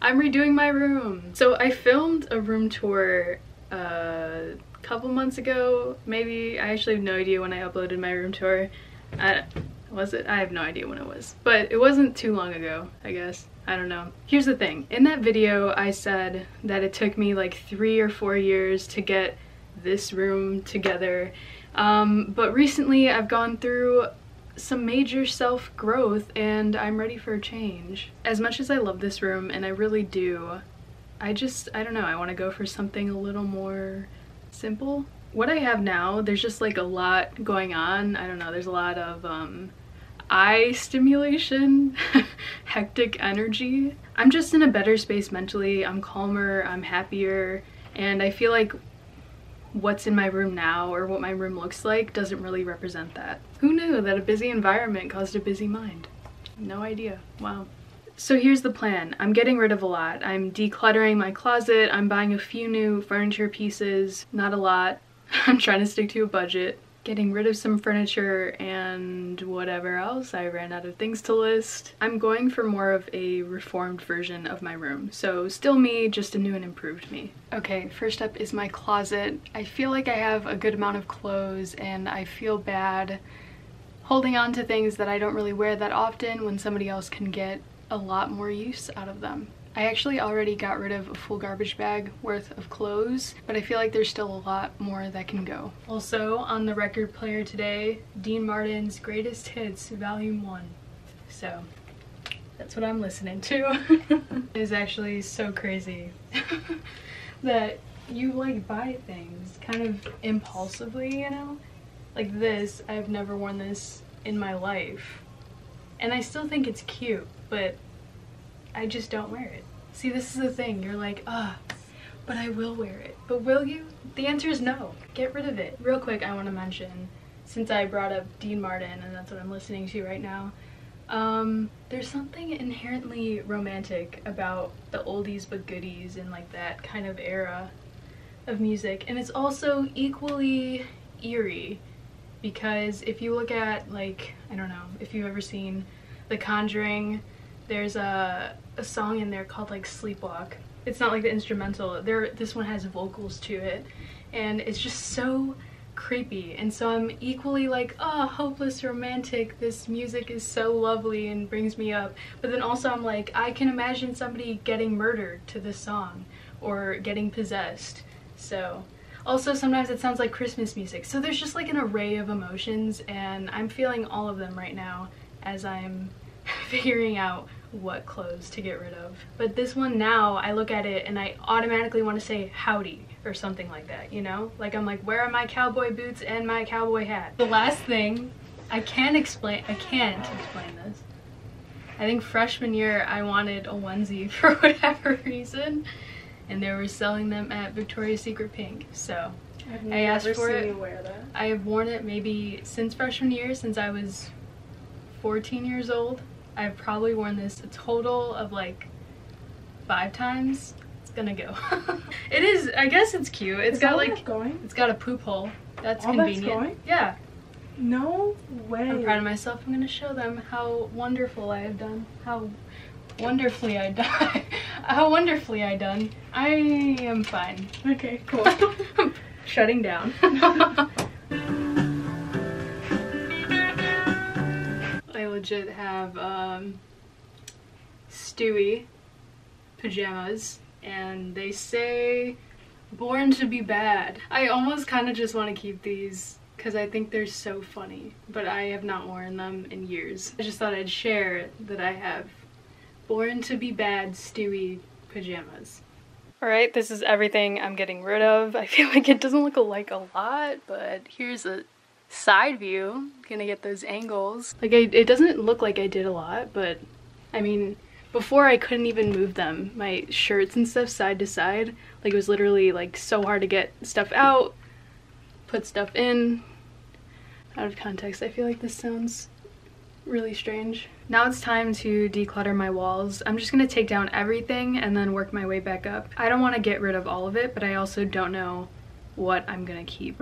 I'm redoing my room. So I filmed a room tour a couple months ago, maybe. I actually have no idea when I uploaded my room tour. Was it? I have no idea when it was, but it wasn't too long ago, I guess. I don't know. Here's the thing. In that video, I said that it took me like 3 or 4 years to get this room together. But recently I've gone through some major self-growth and I'm ready for a change. As much as I love this room, and I really do, I don't know, I want to go for something a little more simple. What I have now, there's just like a lot going on. I don't know, there's a lot of eye stimulation, hectic energy. I'm just in a better space mentally. I'm calmer, I'm happier, and I feel like what's in my room now, or what my room looks like, doesn't really represent that. Who knew that a busy environment caused a busy mind? No idea. Wow. So here's the plan. I'm getting rid of a lot. I'm decluttering my closet. I'm buying a few new furniture pieces. Not a lot. I'm trying to stick to a budget. Getting rid of some furniture and whatever else. I ran out of things to list. I'm going for more of a reformed version of my room. So still me, just a new and improved me. Okay, first up is my closet. I feel like I have a good amount of clothes and I feel bad holding on to things that I don't really wear that often when somebody else can get a lot more use out of them. I actually already got rid of a full garbage bag worth of clothes, but I feel like there's still a lot more that can go. Also, on the record player today, Dean Martin's Greatest Hits Volume 1. So, that's what I'm listening to. It is actually so crazy that you like buy things kind of impulsively, you know? Like this, I've never worn this in my life. And I still think it's cute, but I just don't wear it. See, this is the thing. You're like, but I will wear it. But will you? The answer is no. Get rid of it. Real quick, I want to mention, since I brought up Dean Martin and that's what I'm listening to right now, there's something inherently romantic about the oldies but goodies and like that kind of era of music. And it's also equally eerie, because if you look at, like, I don't know, if you've ever seen The Conjuring, there's a song in there called like Sleepwalk. It's not like the instrumental. This one has vocals to it, and it's just so creepy. And so I'm equally like, oh, hopeless romantic. This music is so lovely and brings me up. But then also I'm like, I can imagine somebody getting murdered to this song or getting possessed. So also sometimes it sounds like Christmas music. So there's just like an array of emotions, and I'm feeling all of them right now as I'm figuring out what clothes to get rid of. But this one now, I look at it and I automatically want to say howdy or something like that, you know? Like I'm like, where are my cowboy boots and my cowboy hat? The last thing, I can't explain this. I think freshman year I wanted a onesie for whatever reason, and they were selling them at Victoria's Secret Pink, so I asked for it. You wear that. I have worn it maybe since freshman year, since I was 14 years old. I've probably worn this a total of like 5 times. It's gonna go. It is, I guess it's cute. It's got like, it's got a poop hole. That's convenient. That's going? Yeah. No way. I'm proud of myself. I'm gonna show them how wonderful I have done. How wonderfully I done. How wonderfully I done. I am fine. Okay, cool. Shutting down. I legit have Stewie pajamas, and they say born to be bad. I almost kind of just want to keep these because I think they're so funny, but I have not worn them in years. I just thought I'd share that I have born to be bad Stewie pajamas. Alright, this is everything I'm getting rid of. I feel like it doesn't look like a lot, but here's a side view. Gonna get those angles. Like, it doesn't look like I did a lot, but I mean, before I couldn't even move them, my shirts and stuff side to side. Like, it was literally like so hard to get stuff out, put stuff in. Out of context, I feel like this sounds really strange. Now it's time to declutter my walls. I'm just gonna take down everything and then work my way back up. I don't want to get rid of all of it, but I also don't know what I'm gonna keep.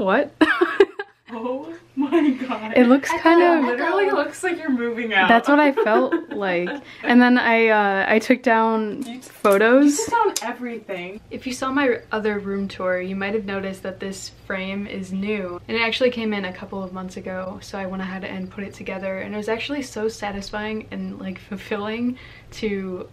What? Oh my god. It looks kind of... literally looks like you're moving out. That's what I felt like. And then I took down photos. You took down everything. If you saw my other room tour, you might have noticed that this frame is new. And it actually came in a couple of months ago, so I went ahead and put it together. And it was actually so satisfying and like fulfilling to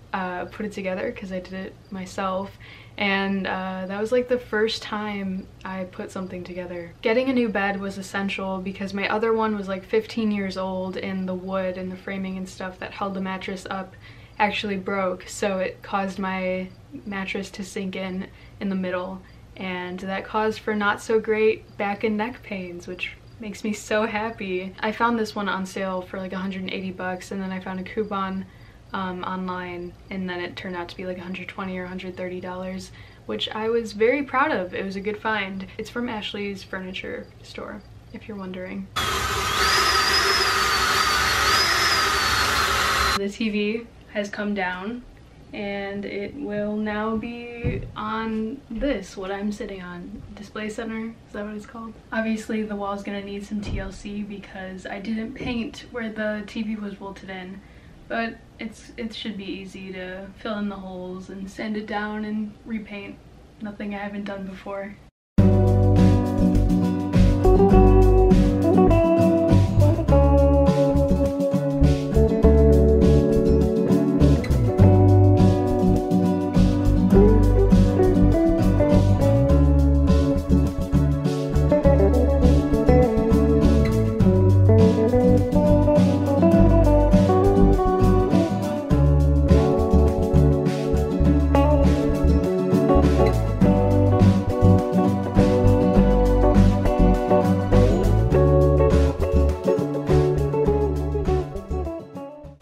put it together because I did it myself. And that was like the first time I put something together. Getting a new bed was essential because my other one was like 15 years old and the wood and the framing and stuff that held the mattress up actually broke, so it caused my mattress to sink in the middle, and that caused for not so great back and neck pains, which makes me so happy. I found this one on sale for like 180 bucks, and then I found a coupon online, and then it turned out to be like 120 or 130 dollars, which I was very proud of. It was a good find. It's from Ashley's furniture store, if you're wondering. The TV has come down and it will now be on this, what I'm sitting on. Display center, is that what it's called? Obviously the wall's gonna need some TLC because I didn't paint where the TV was bolted in. But it should be easy to fill in the holes and sand it down and repaint. Nothing I haven't done before.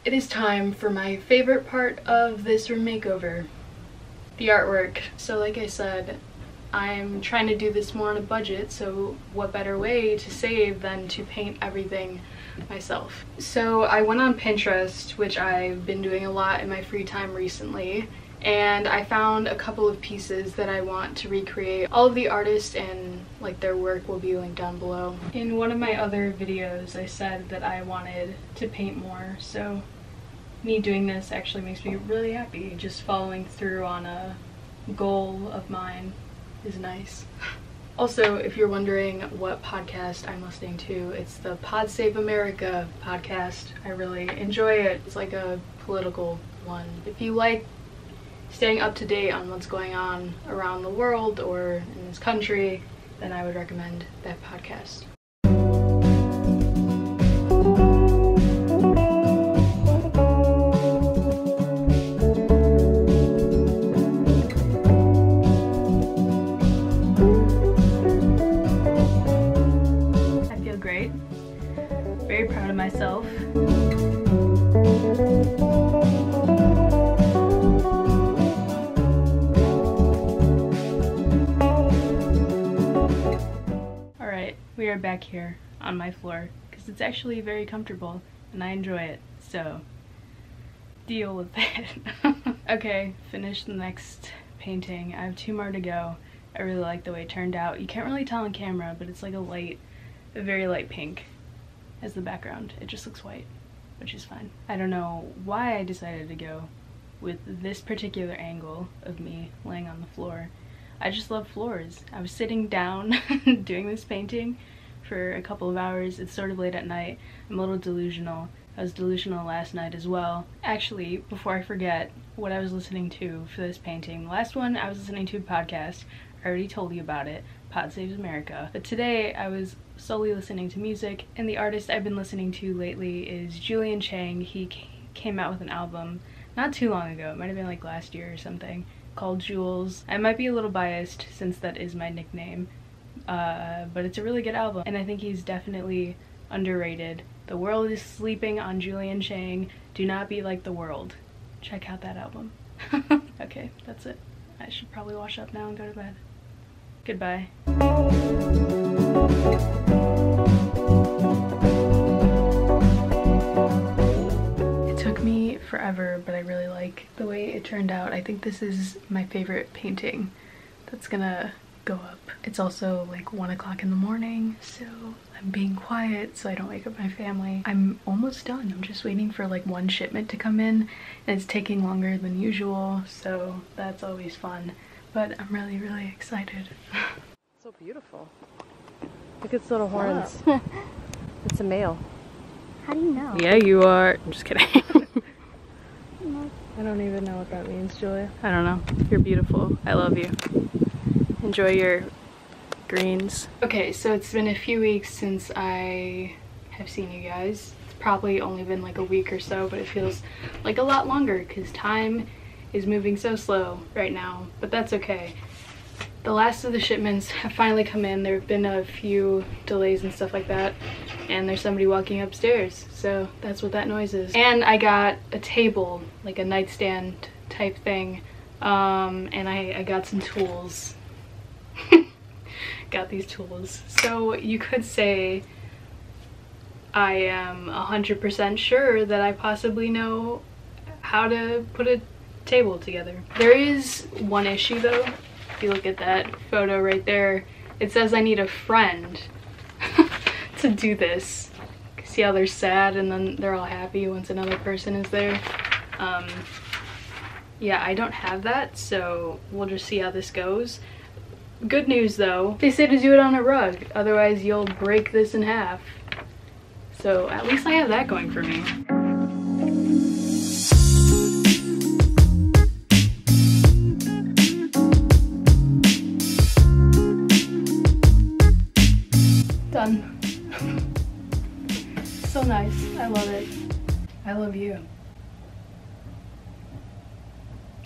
It is time for my favorite part of this room makeover, the artwork. So like I said, I'm trying to do this more on a budget, so what better way to save than to paint everything myself. So I went on Pinterest, which I've been doing a lot in my free time recently, and I found a couple of pieces that I want to recreate. All of the artists and like their work will be linked down below. In one of my other videos I said that I wanted to paint more, so me doing this actually makes me really happy. Just following through on a goal of mine is nice. Also, if you're wondering what podcast I'm listening to, it's the Pod Save America podcast. I really enjoy it. It's like a political one. If you like staying up to date on what's going on around the world or in this country, then I would recommend that podcast. Very proud of myself. Alright, we are back here on my floor because it's actually very comfortable and I enjoy it, so deal with it. Okay, finished the next painting. I have 2 more to go. I really like the way it turned out. You can't really tell on camera, but it's like a very light pink as the background. It just looks white, which is fine. I don't know why I decided to go with this particular angle of me laying on the floor. I just love floors. I was sitting down doing this painting for a couple of hours. It's sort of late at night. I'm a little delusional. I was delusional last night as well. Actually, before I forget what I was listening to for this painting, the last one I was listening to a podcast. I already told you about it, Pod Saves America. But today I was solely listening to music, and the artist I've been listening to lately is Julian Chang. He came out with an album not too long ago, it might have been like last year or something, called Jewels. I might be a little biased since that is my nickname, but it's a really good album, and I think he's definitely underrated. The world is sleeping on Julian Chang. Do not be like the world. Check out that album. Okay, that's it. I should probably wash up now and go to bed. Goodbye. It took me forever, but I really like the way it turned out. I think this is my favorite painting that's gonna go up. It's also like 1 o'clock in the morning, so I'm being quiet so I don't wake up my family. I'm almost done. I'm just waiting for like one shipment to come in, and it's taking longer than usual, so that's always fun. But I'm really, really excited. So beautiful. Look at its little horns. It's a male. How do you know? Yeah, you are. I'm just kidding. I don't even know what that means, Julia. I don't know. You're beautiful. I love you. Enjoy your greens. Okay, so it's been a few weeks since I have seen you guys. It's probably only been like a week or so, but it feels like a lot longer because time is moving so slow right now, but that's okay. The last of the shipments have finally come in. There have been a few delays and stuff like that, and there's somebody walking upstairs, so that's what that noise is. And I got a table, like a nightstand type thing, and I got some tools. Got these tools. So you could say I am 100% sure that I possibly know how to put a table together. There is one issue though. If you look at that photo right there, it says I need a friend to do this. See how they're sad and then they're all happy once another person is there? Yeah, I don't have that, so we'll just see how this goes. Good news though, they say to do it on a rug, otherwise you'll break this in half. So at least I have that going for me. Done. So nice. I love it. I love you.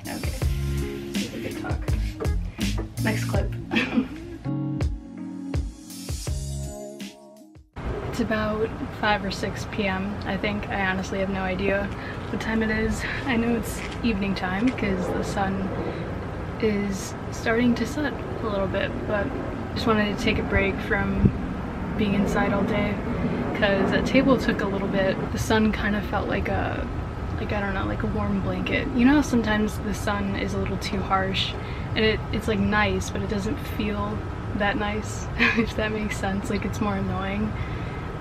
Okay. See if we can talk. Next clip. It's about 5 or 6 p.m. I think. I honestly have no idea what time it is. I know it's evening time because the sun is starting to set a little bit, but I just wanted to take a break from being inside all day because that table took a little bit. The sun kind of felt like a, I don't know, like a warm blanket. You know how sometimes the sun is a little too harsh and it's like nice, but it doesn't feel that nice, if that makes sense. Like it's more annoying.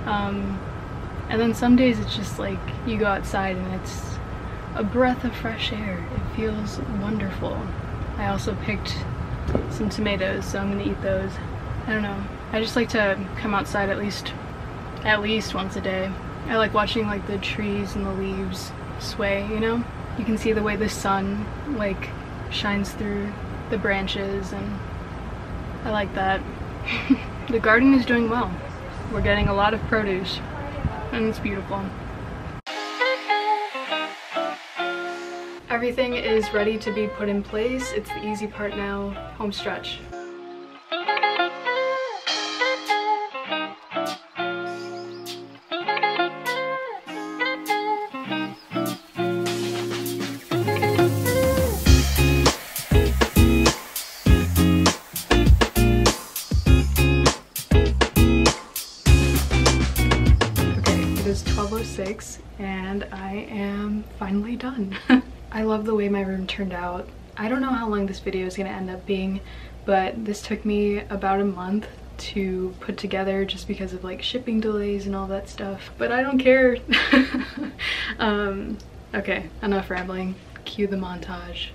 And then some days it's just like you go outside and it's a breath of fresh air. It feels wonderful. I also picked some tomatoes, so I'm gonna eat those. I don't know. I just like to come outside at least once a day. I like watching like the trees and the leaves sway, you know? You can see the way the sun like shines through the branches, and I like that. The garden is doing well. We're getting a lot of produce and it's beautiful. Everything is ready to be put in place. It's the easy part now. Home stretch. It's 12:06 and I am finally done. I love the way my room turned out. I don't know how long this video is gonna end up being, but this took me about a month to put together just because of like shipping delays and all that stuff, but I don't care. Okay, enough rambling. Cue the montage.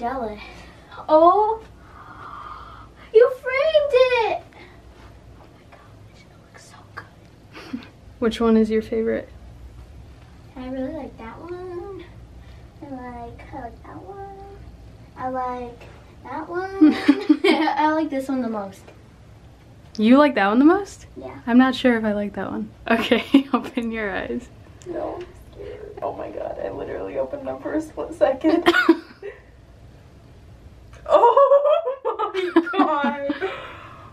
jealous. Oh, you framed it! Oh my gosh, it looks so good. Which one is your favorite? I really like that one. I like that one. I like that one. I like this one the most. You like that one the most? Yeah. I'm not sure if I like that one. Okay, open your eyes. No, I'm scared. Oh my god, I literally opened them for a split second. Oh my god.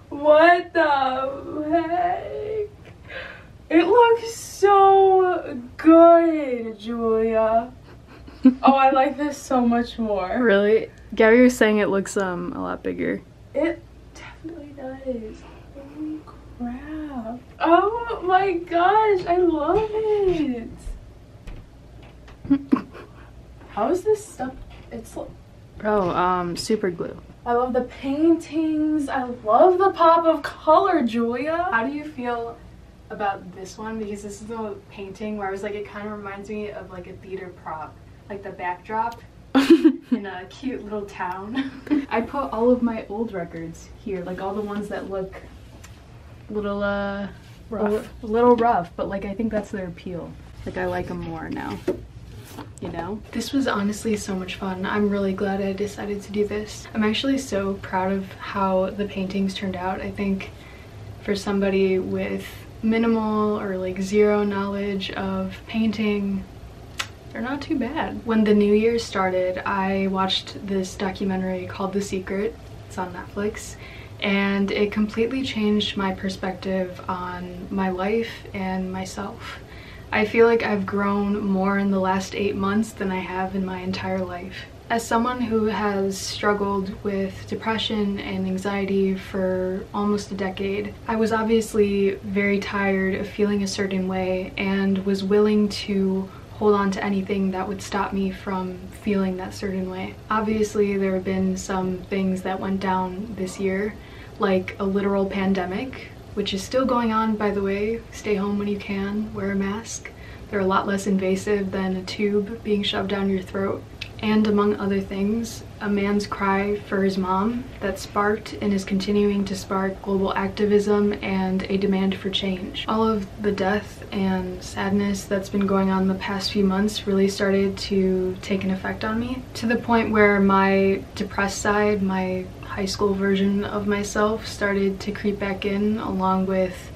What the heck? It looks so good, Julia. Oh, I like this so much more. Really? Gabby was saying it looks a lot bigger. It definitely does. Holy crap. Oh my gosh, I love it. How is this stuff? It's Super glue. I love the paintings. I love the pop of color, Julia. How do you feel about this one? Because this is a painting where I was like, it kind of reminds me of like a theater prop. Like the backdrop in a cute little town. I put all of my old records here, like all the ones that look little rough. A little rough, but like I think that's their appeal. Like I like them more now. You know? This was honestly so much fun. I'm really glad I decided to do this. I'm actually so proud of how the paintings turned out. I think for somebody with minimal or like zero knowledge of painting, they're not too bad. When the new year started, I watched this documentary called The Secret. It's on Netflix. And it completely changed my perspective on my life and myself. I feel like I've grown more in the last 8 months than I have in my entire life. As someone who has struggled with depression and anxiety for almost a decade, I was obviously very tired of feeling a certain way and was willing to hold on to anything that would stop me from feeling that certain way. Obviously, there have been some things that went down this year, like a literal pandemic, which is still going on, by the way. Stay home when you can, wear a mask. They're a lot less invasive than a tube being shoved down your throat. And among other things, a man's cry for his mom that sparked and is continuing to spark global activism and a demand for change. All of the death and sadness that's been going on the past few months really started to take an effect on me, to the point where my depressed side, my high school version of myself, started to creep back in, along with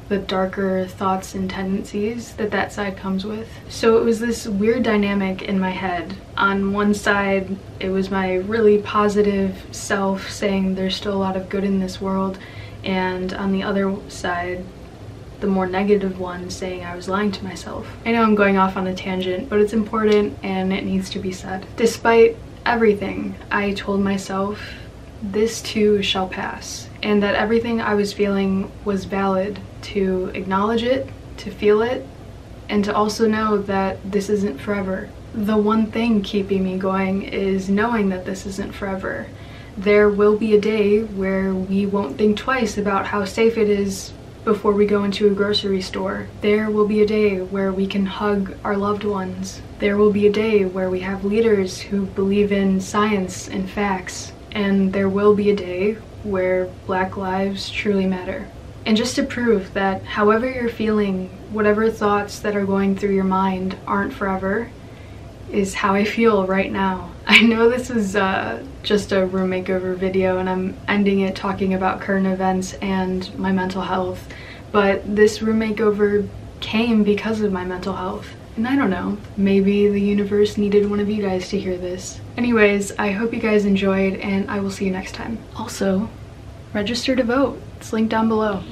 the darker thoughts and tendencies that that side comes with. So it was this weird dynamic in my head. On one side, it was my really positive self saying there's still a lot of good in this world, and on the other side, the more negative one saying I was lying to myself. I know I'm going off on a tangent, but it's important and it needs to be said. Despite everything, I told myself this too shall pass, and that everything I was feeling was valid, to acknowledge it, to feel it, and to also know that this isn't forever. The one thing keeping me going is knowing that this isn't forever. There will be a day where we won't think twice about how safe it is before we go into a grocery store. There will be a day where we can hug our loved ones. There will be a day where we have leaders who believe in science and facts. And there will be a day where Black lives truly matter. And just to prove that however you're feeling, whatever thoughts that are going through your mind aren't forever, is how I feel right now. I know this is just a room makeover video and I'm ending it talking about current events and my mental health, but this room makeover came because of my mental health. And I don't know, maybe the universe needed one of you guys to hear this. Anyways, I hope you guys enjoyed and I will see you next time. Also, register to vote. It's linked down below.